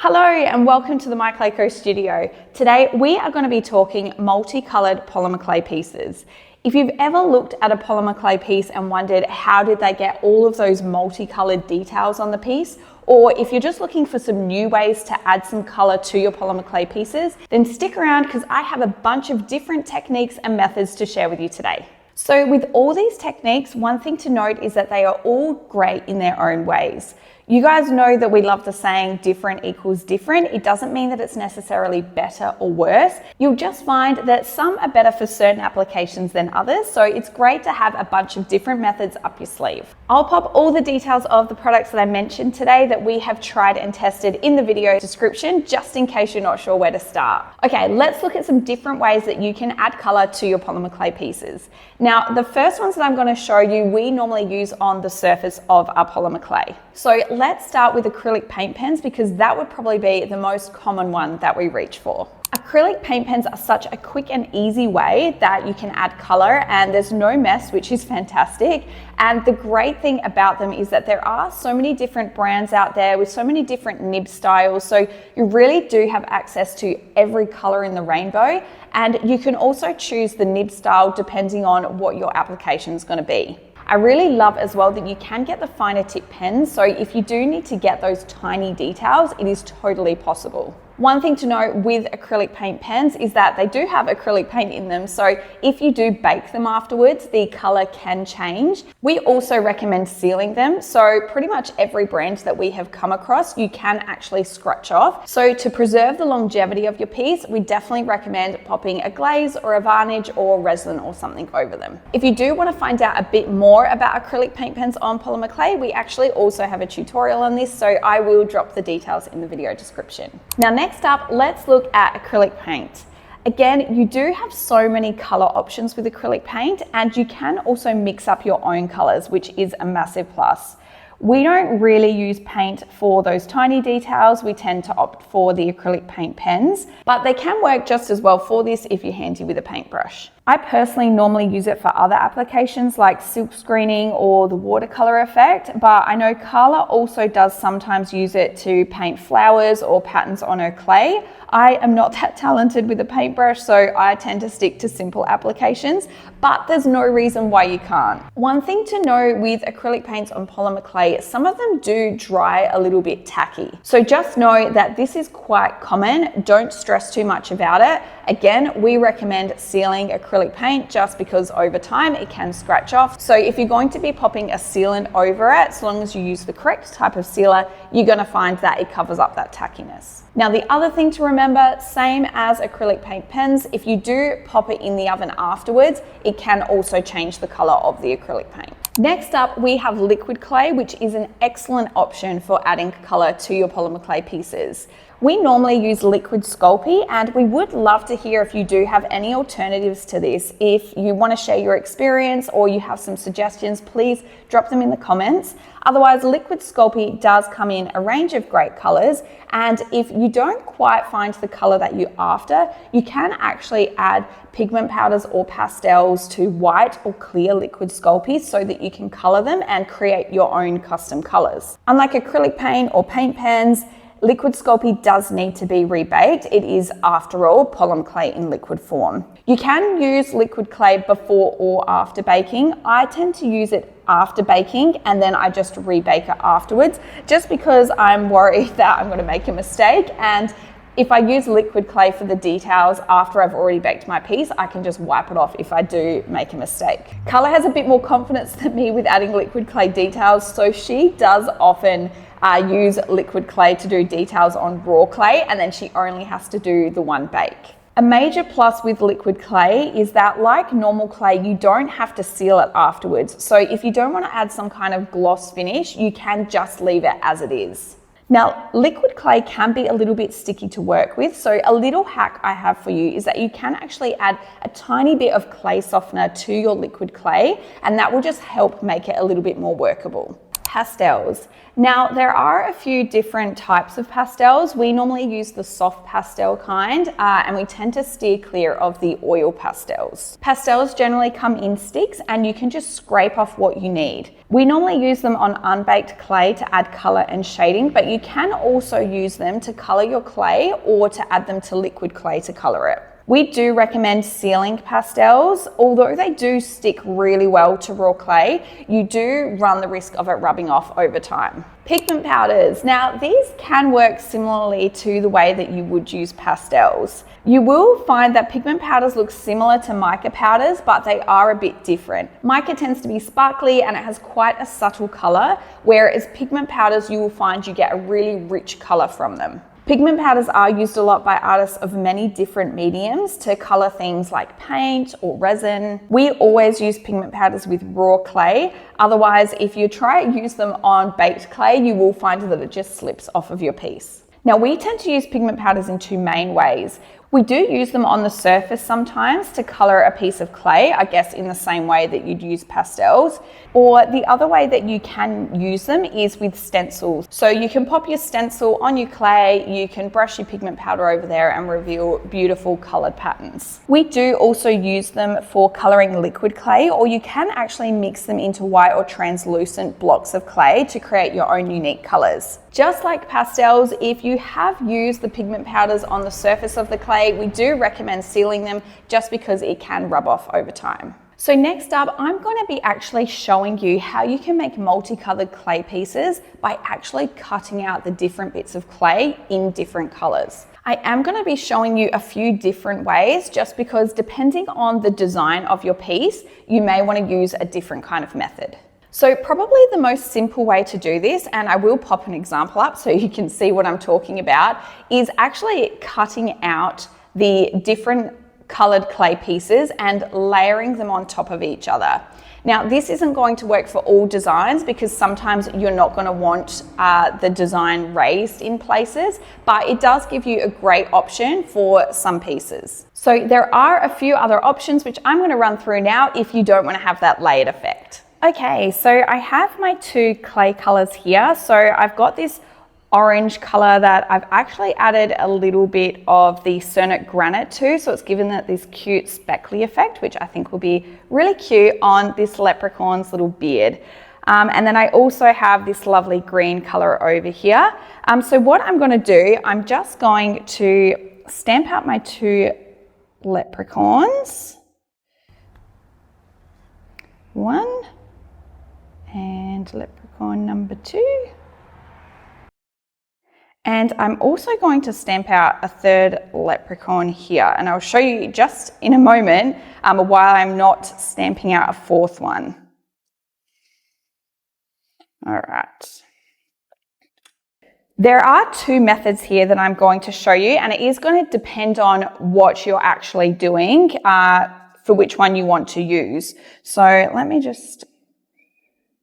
Hello and welcome to the MyClayCo studio. Today we are going to be talking multicolored polymer clay pieces. If you've ever looked at a polymer clay piece and wondered how did they get all of those multicolored details on the piece, or if you're just looking for some new ways to add some color to your polymer clay pieces, then stick around because I have a bunch of different techniques and methods to share with you today. So with all these techniques, one thing to note is that they are all great in their own ways. You guys know that we love the saying different equals different. It doesn't mean that it's necessarily better or worse. You'll just find that some are better for certain applications than others. So it's great to have a bunch of different methods up your sleeve. I'll pop all the details of the products that I mentioned today that we have tried and tested in the video description, just in case you're not sure where to start. Okay, let's look at some different ways that you can add color to your polymer clay pieces. Now, the first ones that I'm going to show you, we normally use on the surface of our polymer clay. So let's start with acrylic paint pens because that would probably be the most common one that we reach for. Acrylic paint pens are such a quick and easy way that you can add color and there's no mess, which is fantastic. And the great thing about them is that there are so many different brands out there with so many different nib styles. So you really do have access to every color in the rainbow. And you can also choose the nib style depending on what your application is going to be. I really love as well that you can get the finer tip pens, so if you do need to get those tiny details, it is totally possible. One thing to note with acrylic paint pens is that they do have acrylic paint in them, so if you do bake them afterwards, the color can change. We also recommend sealing them, so pretty much every brand that we have come across, you can actually scratch off. So to preserve the longevity of your piece, we definitely recommend popping a glaze or a varnish or resin or something over them. If you do want to find out a bit more about acrylic paint pens on polymer clay, we actually also have a tutorial on this, so I will drop the details in the video description. Now next up, let's look at acrylic paint. Again, you do have so many color options with acrylic paint and you can also mix up your own colors, which is a massive plus. We don't really use paint for those tiny details. We tend to opt for the acrylic paint pens, but they can work just as well for this if you're handy with a paintbrush. I personally normally use it for other applications like silk screening or the watercolor effect, but I know Carla also does sometimes use it to paint flowers or patterns on her clay. I am not that talented with a paintbrush, so I tend to stick to simple applications, but there's no reason why you can't. One thing to know with acrylic paints on polymer clay, some of them do dry a little bit tacky. So just know that this is quite common. Don't stress too much about it. Again, we recommend sealing acrylic paint just because over time it can scratch off. So if you're going to be popping a sealant over it, as long as you use the correct type of sealer, you're going to find that it covers up that tackiness. Now the other thing to remember, same as acrylic paint pens, if you do pop it in the oven afterwards, it can also change the color of the acrylic paint. Next up, we have liquid clay, which is an excellent option for adding color to your polymer clay pieces. We normally use liquid Sculpey and we would love to hear if you do have any alternatives to this. If you want to share your experience or you have some suggestions, please drop them in the comments. Otherwise, liquid Sculpey does come in a range of great colors, and if you don't quite find the color that you're after, you can actually add pigment powders or pastels to white or clear liquid Sculpey so that you can color them and create your own custom colors. Unlike acrylic paint or paint pens, liquid Sculpey does need to be rebaked. It is, after all, polymer clay in liquid form. You can use liquid clay before or after baking. I tend to use it after baking and then I just rebake it afterwards, just because I'm worried that I'm going to make a mistake. And if I use liquid clay for the details after I've already baked my piece, I can just wipe it off if I do make a mistake. Carla has a bit more confidence than me with adding liquid clay details, so she does often use liquid clay to do details on raw clay, and then she only has to do the one bake. A major plus with liquid clay is that, like normal clay, you don't have to seal it afterwards. So if you don't want to add some kind of gloss finish, you can just leave it as it is. Now, liquid clay can be a little bit sticky to work with, so a little hack I have for you is that you can actually add a tiny bit of clay softener to your liquid clay, and that will just help make it a little bit more workable. Pastels. Now, there are a few different types of pastels. We normally use the soft pastel kind, and we tend to steer clear of the oil pastels. Pastels generally come in sticks, and you can just scrape off what you need. We normally use them on unbaked clay to add color and shading, but you can also use them to color your clay or to add them to liquid clay to color it. We do recommend sealing pastels. Although they do stick really well to raw clay, you do run the risk of it rubbing off over time. Pigment powders. Now, these can work similarly to the way that you would use pastels. You will find that pigment powders look similar to mica powders, but they are a bit different. Mica tends to be sparkly and it has quite a subtle color, whereas pigment powders, you will find you get a really rich color from them. Pigment powders are used a lot by artists of many different mediums to color things like paint or resin. We always use pigment powders with raw clay. Otherwise, if you try to use them on baked clay, you will find that it just slips off of your piece. Now, we tend to use pigment powders in two main ways. We do use them on the surface sometimes to color a piece of clay, I guess in the same way that you'd use pastels. Or the other way that you can use them is with stencils. So you can pop your stencil on your clay, you can brush your pigment powder over there and reveal beautiful colored patterns. We do also use them for coloring liquid clay, or you can actually mix them into white or translucent blocks of clay to create your own unique colors. Just like pastels, if you have used the pigment powders on the surface of the clay, we do recommend sealing them just because it can rub off over time. So next up, I'm going to be actually showing you how you can make multicolored clay pieces by actually cutting out the different bits of clay in different colors. I am going to be showing you a few different ways just because depending on the design of your piece, you may want to use a different kind of method. So probably the most simple way to do this, and I will pop an example up so you can see what I'm talking about, is actually cutting out the different colored clay pieces and layering them on top of each other. Now, this isn't going to work for all designs because sometimes you're not going to want the design raised in places, but it does give you a great option for some pieces. So there are a few other options which I'm going to run through now if you don't want to have that layered effect. Okay, so I have my two clay colors here. So I've got this orange color that I've actually added a little bit of the Cernit Granite to, so it's given it this cute speckly effect, which I think will be really cute on this leprechaun's little beard. And then I also have this lovely green color over here. So what I'm going to do, I'm just going to stamp out my two leprechauns. One, and leprechaun number two. And I'm also going to stamp out a third leprechaun here, and I'll show you just in a moment why I'm not stamping out a fourth one. All right. There are two methods here that I'm going to show you, and it is going to depend on what you're actually doing for which one you want to use. So let me just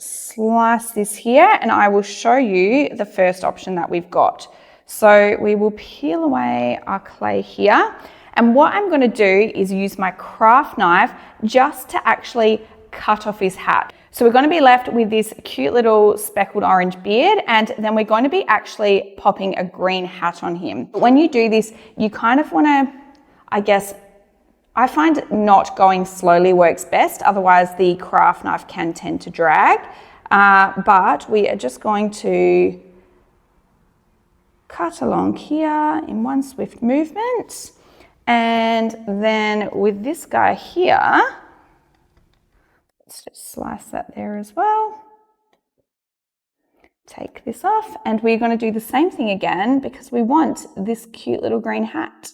slice this here and I will show you the first option that we've got. So we will peel away our clay here, and what I'm going to do is use my craft knife just to actually cut off his hat. So we're going to be left with this cute little speckled orange beard, and then we're going to be actually popping a green hat on him. But when you do this, you kind of want to, I find not going slowly works best, otherwise the craft knife can tend to drag. But we are just going to cut along here in one swift movement. And then with this guy here, let's just slice that there as well. Take this off, and we're going to do the same thing again because we want this cute little green hat.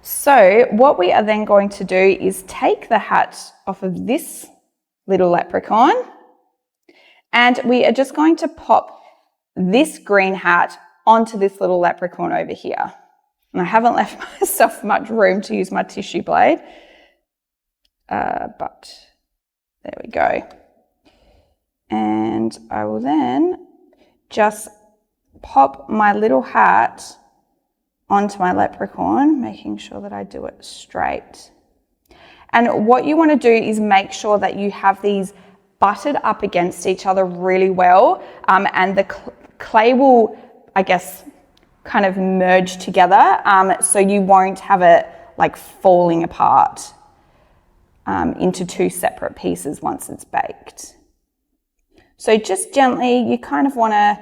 So what we are then going to do is take the hat off of this little leprechaun, and we are just going to pop this green hat onto this little leprechaun over here. And I haven't left myself much room to use my tissue blade, but there we go. And I will then just pop my little hat onto my leprechaun, making sure that I do it straight. And what you want to do is make sure that you have these butted up against each other really well, and the clay will, I guess, kind of merge together, so you won't have it like falling apart into two separate pieces once it's baked. So just gently, you kind of want to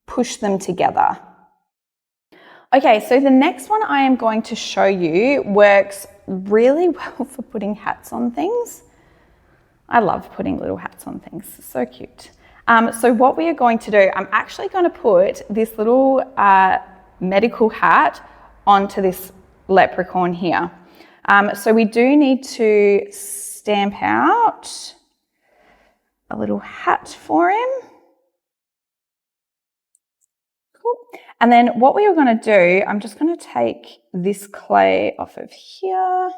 push them together. Okay, so the next one I am going to show you works really well for putting hats on things. I love putting little hats on things, so cute. So what we are going to do, I'm actually going to put this little medical hat onto this leprechaun here. So we do need to stamp out a little hat for him. Cool. And then what we are going to do, I'm just going to take this clay off of here.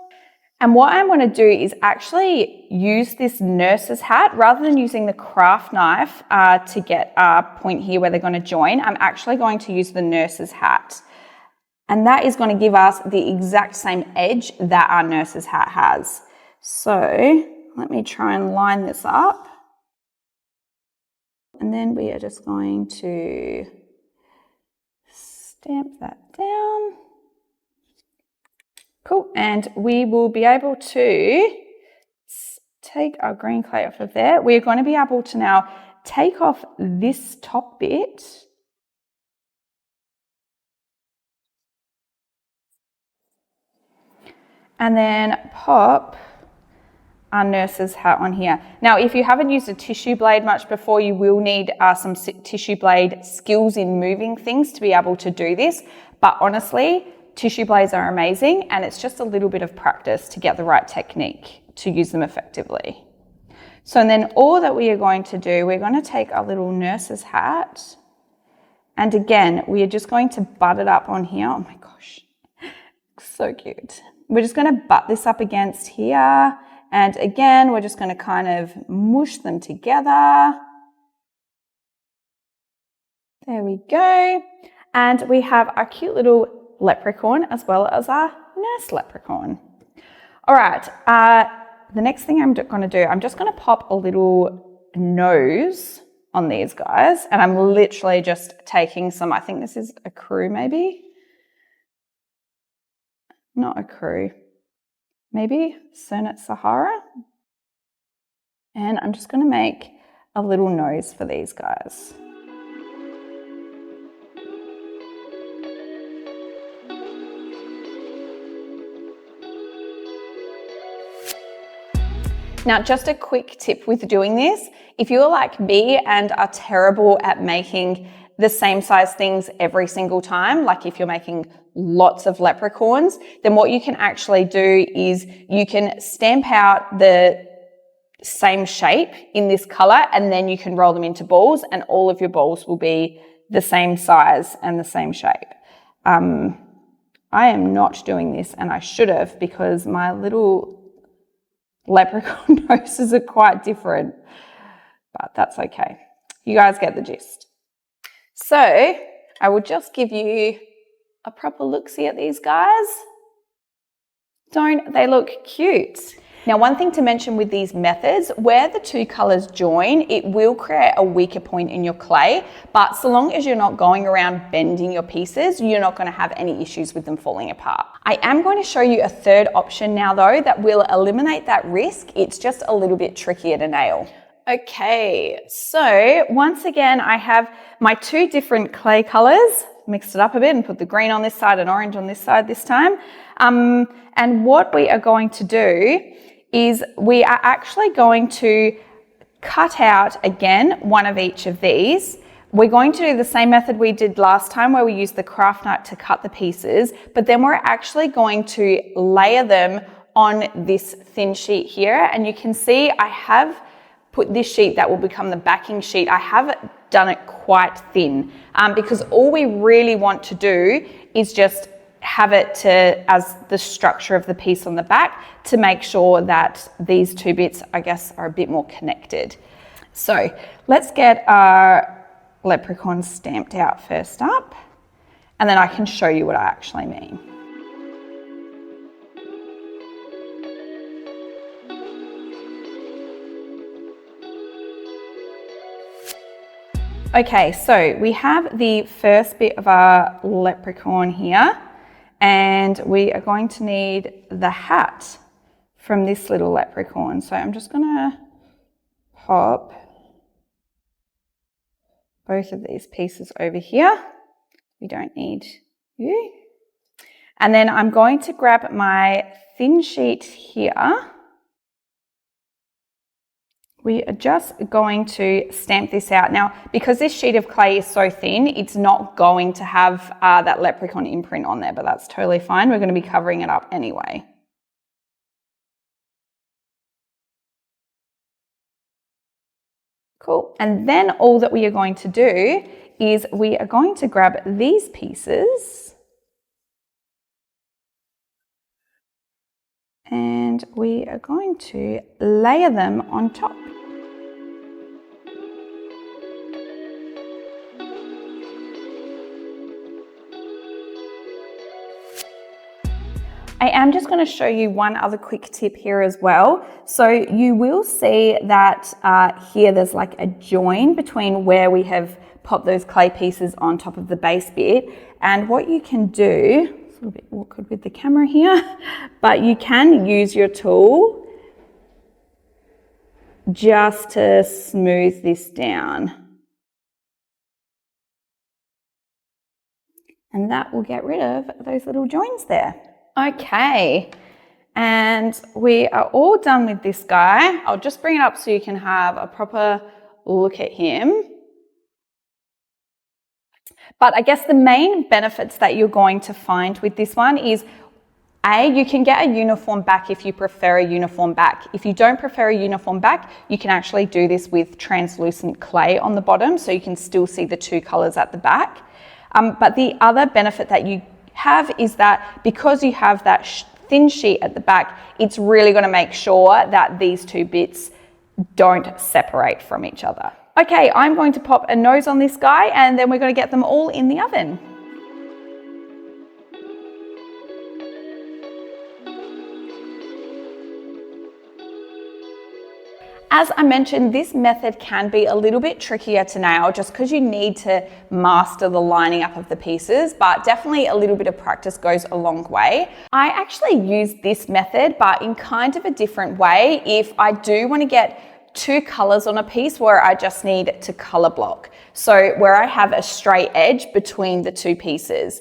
And what I'm going to do is actually use this nurse's hat rather than using the craft knife to get a point here where they're going to join. I'm actually going to use the nurse's hat. And that is going to give us the exact same edge that our nurse's hat has. So let me try and line this up. And then we are just going to stamp that down. Cool, and we will be able to take our green clay off of there. We're going to be able to now take off this top bit and then pop our nurse's hat on here. Now, if you haven't used a tissue blade much before, you will need some tissue blade skills in moving things to be able to do this. But honestly, tissue blades are amazing, and it's just a little bit of practice to get the right technique to use them effectively. So and then all that we are going to do, we're going to take our little nurse's hat, and again, we are just going to butt it up on here. Oh my gosh, so cute. We're just going to butt this up against here, and again, we're just going to kind of mush them together. There we go. And we have our cute little leprechaun as well as our nurse leprechaun. All right, the next thing I'm going to do, I'm just going to pop a little nose on these guys, and I'm literally just taking some, I think this is a crew maybe, not a crew, maybe Cernet Sahara, and I'm just going to make a little nose for these guys. Now, just a quick tip with doing this, if you're like me and are terrible at making the same size things every single time, like if you're making lots of leprechauns, then what you can actually do is you can stamp out the same shape in this color, and then you can roll them into balls, and all of your balls will be the same size and the same shape. I am not doing this, and I should have, because my little leprechaun noses are quite different, but that's okay. You guys get the gist. So I will just give you a proper look-see at these guys. Don't they look cute? Now, one thing to mention with these methods, where the two colors join, it will create a weaker point in your clay, but so long as you're not going around bending your pieces, you're not going to have any issues with them falling apart. I am going to show you a third option now though that will eliminate that risk. It's just a little bit trickier to nail. Okay, so once again, I have my two different clay colors, mixed it up a bit and put the green on this side and orange on this side this time. And what we are going to do is we are actually going to cut out, again, one of each of these. We're going to do the same method we did last time where we used the craft knife to cut the pieces, but then we're actually going to layer them on this thin sheet here. And you can see I have put this sheet that will become the backing sheet. I have done it quite thin because all we really want to do is just have it as the structure of the piece on the back to make sure that these two bits, I guess, are a bit more connected. So let's get our leprechaun stamped out first up. and then I can show you what I actually mean. Okay, so we have the first bit of our leprechaun here, and we are going to need the hat from this little leprechaun. So I'm just gonna pop both of these pieces over here. We don't need you. And then I'm going to grab my thin sheet here. We are just going to stamp this out. Now, because this sheet of clay is so thin, it's not going to have that leprechaun imprint on there, but that's totally fine. We're going to be covering it up anyway. Cool. And then all that we are going to do is we are going to grab these pieces and we are going to layer them on top. I am just going to show you one other quick tip here as well. So you will see that here there's like a join between where we have popped those clay pieces on top of the base bit. And what you can do, it's a little bit awkward with the camera here, but you can use your tool just to smooth this down. And that will get rid of those little joins there. Okay, and we are all done with this guy. I'll just bring it up so you can have a proper look at him. But I guess the main benefits that you're going to find with this one is, A, you can get a uniform back if you prefer a uniform back. If you don't prefer a uniform back, you can actually do this with translucent clay on the bottom so you can still see the two colors at the back. But the other benefit that you have is that because you have that thin sheet at the back, it's really going to make sure that these two bits don't separate from each other. Okay, I'm going to pop a nose on this guy and then we're going to get them all in the oven. As I mentioned, this method can be a little bit trickier to nail just because you need to master the lining up of the pieces, but definitely a little bit of practice goes a long way. I actually use this method, but in kind of a different way if I do want to get two colors on a piece where I just need to color block. So where I have a straight edge between the two pieces.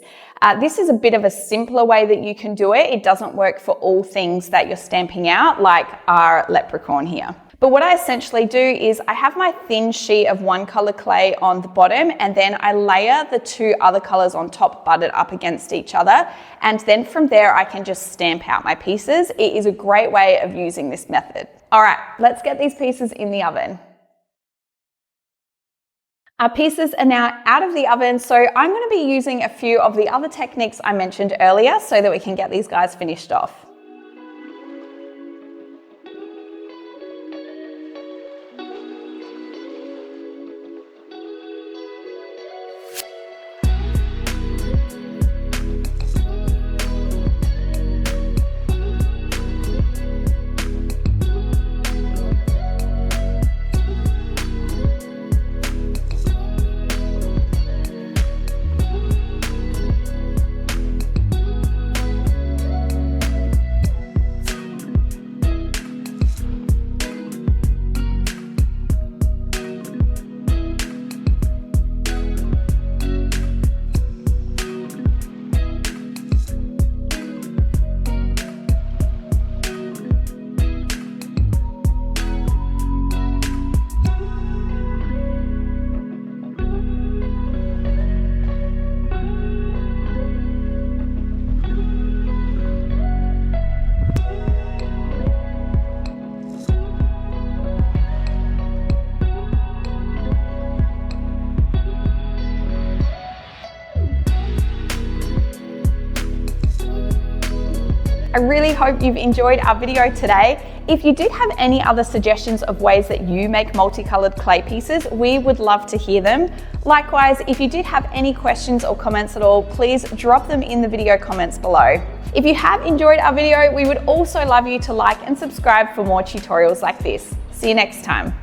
This is a bit of a simpler way that you can do it. It doesn't work for all things that you're stamping out, like our leprechaun here. But what I essentially do is I have my thin sheet of one color clay on the bottom and then I layer the two other colors on top, butted up against each other. And then from there, I can just stamp out my pieces. It is a great way of using this method. All right, let's get these pieces in the oven. Our pieces are now out of the oven, so I'm going to be using a few of the other techniques I mentioned earlier so that we can get these guys finished off. really hope you've enjoyed our video today. If you did have any other suggestions of ways that you make multicolored clay pieces, we would love to hear them. Likewise, if you did have any questions or comments at all, please drop them in the video comments below. If you have enjoyed our video, we would also love you to like and subscribe for more tutorials like this. See you next time.